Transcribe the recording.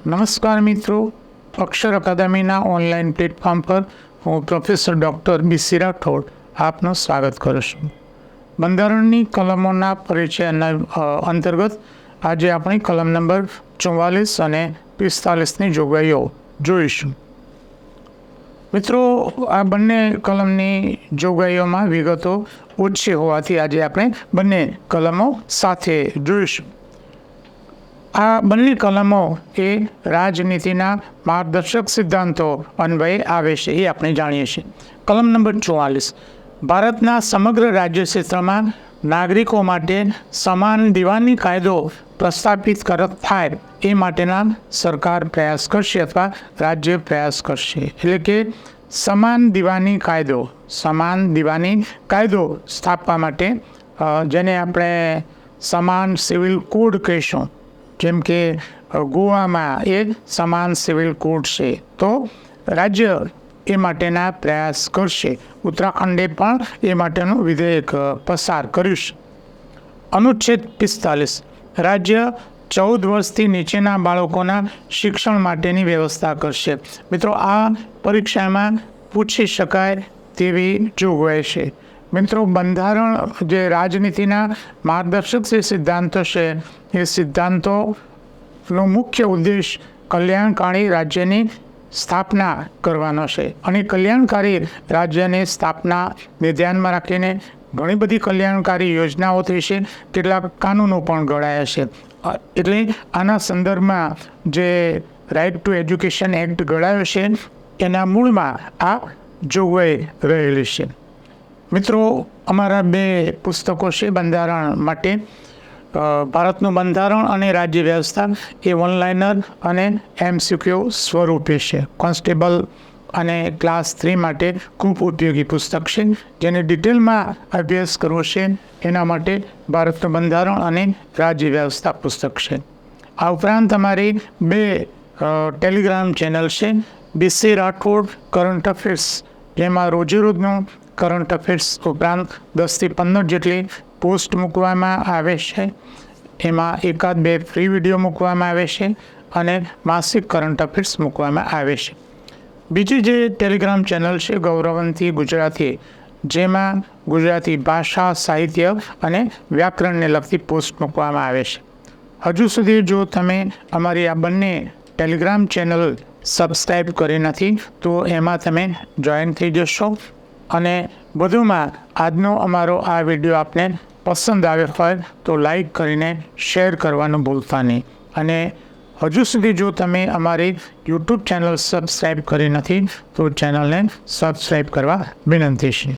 નમસ્કાર મિત્રો, અક્ષર અકાદમીના online platform પર હું પ્રોફેસર ડૉક્ટર બી.સી. રાઠોડ આપનું સ્વાગત કરું છું. બંધારણની કલમોના પરિચયના અંતર્ગત આજે આપણે કલમ નંબર 44 અને 45ની જોગવાઈઓ જોઈશું. મિત્રો, આ બંને કલમની જોગવાઈઓમાં વિગતો ઓછી હોવાથી આજે આપણે બંને કલમો સાથે જોઈશું. આ બંને કલમો એ રાજનીતિના માર્ગદર્શક સિદ્ધાંતો અન્વયે આવે છે એ આપણે જાણીએ છીએ. કલમ નંબર 44, ભારતના સમગ્ર રાજ્ય ક્ષેત્રમાં નાગરિકો માટે સમાન દીવાની કાયદો પ્રસ્થાપિત થાય એ માટેના સરકાર પ્રયાસ કરશે અથવા રાજ્ય પ્રયાસ કરશે. એટલે કે સમાન દીવાની કાયદો સ્થાપવા માટે જેને આપણે સમાન સિવિલ કોડ કહીશું, જેમ કે ગોવામાં એ સમાન સિવિલ કોડ છે, તો રાજ્ય એ માટેના પ્રયાસ કરશે. ઉત્તરાખંડે પણ એ માટેનું વિધેયક પસાર કર્યું છે. અનુચ્છેદ 45, રાજ્ય 14 વર્ષથી નીચેના બાળકોના શિક્ષણ માટેની વ્યવસ્થા કરશે. મિત્રો, આ પરીક્ષામાં પૂછી શકાય તેવી જોગવાઈ છે. મિત્રો, બંધારણ જે રાજનીતિના માર્ગદર્શક જે સિદ્ધાંતો છે એ સિદ્ધાંતોનો મુખ્ય ઉદ્દેશ કલ્યાણકારી રાજ્યની સ્થાપના કરવાનો છે. અને કલ્યાણકારી રાજ્યની સ્થાપનાને ધ્યાનમાં રાખીને ઘણી બધી કલ્યાણકારી યોજનાઓ થઈ છે, કેટલાક કાનૂનો પણ ઘડાયા છે. એટલે આના સંદર્ભમાં જે રાઇટ ટુ એજ્યુકેશન એક્ટ ઘડાયો છે એના મૂળમાં આ જોગવાઈ રહેલી છે. મિત્રો, અમારા 2 પુસ્તકો છે બંધારણ માટે. ભારતનું બંધારણ અને રાજ્ય વ્યવસ્થા એ ઓનલાઇનર અને MCQ સ્વરૂપે છે. કોન્સ્ટેબલ અને ક્લાસ 3 માટે ખૂબ ઉપયોગી પુસ્તક છે. જેને ડિટેલમાં અભ્યાસ કરવો છે એના માટે ભારતનું બંધારણ અને રાજ્ય વ્યવસ્થા પુસ્તક છે. આ ઉપરાંત અમારી 2 ટેલિગ્રામ ચેનલ છે. બી.સી. રાઠોડ કરંટ અફેર્સ, જેમાં રોજેરોજનું કરંટ અફેર્સ ઉપરાંત 10 થી 15 જેટલી પોસ્ટ મૂકવામાં આવે છે. એમાં 1-2 ફ્રી વિડીયો મૂકવામાં આવે છે અને માસિક કરંટ અફેર્સ મૂકવામાં આવે છે. બીજી જે ટેલિગ્રામ ચેનલ છે ગૌરવંતી ગુજરાતી, જેમાં ગુજરાતી ભાષા, સાહિત્ય અને વ્યાકરણને લગતી પોસ્ટ મૂકવામાં આવે છે. હજુ સુધી જો તમે અમારી આ બંને ટેલિગ્રામ ચેનલ સબસ્ક્રાઈબ કરી નથી તો એમાં તમે જોઈન થઈ જશો. અને વધુમાં આજનો અમારો આ વિડીયો આપને પસંદ આવ્યો હોય તો લાઈક કરીને શેર કરવાનું ભૂલતા નહીં. અને હજુ સુધી જો તમે અમારી યુટ્યુબ ચેનલ સબસ્ક્રાઈબ કરી નથી તો ચેનલને સબસ્ક્રાઈબ કરવા વિનંતી છે.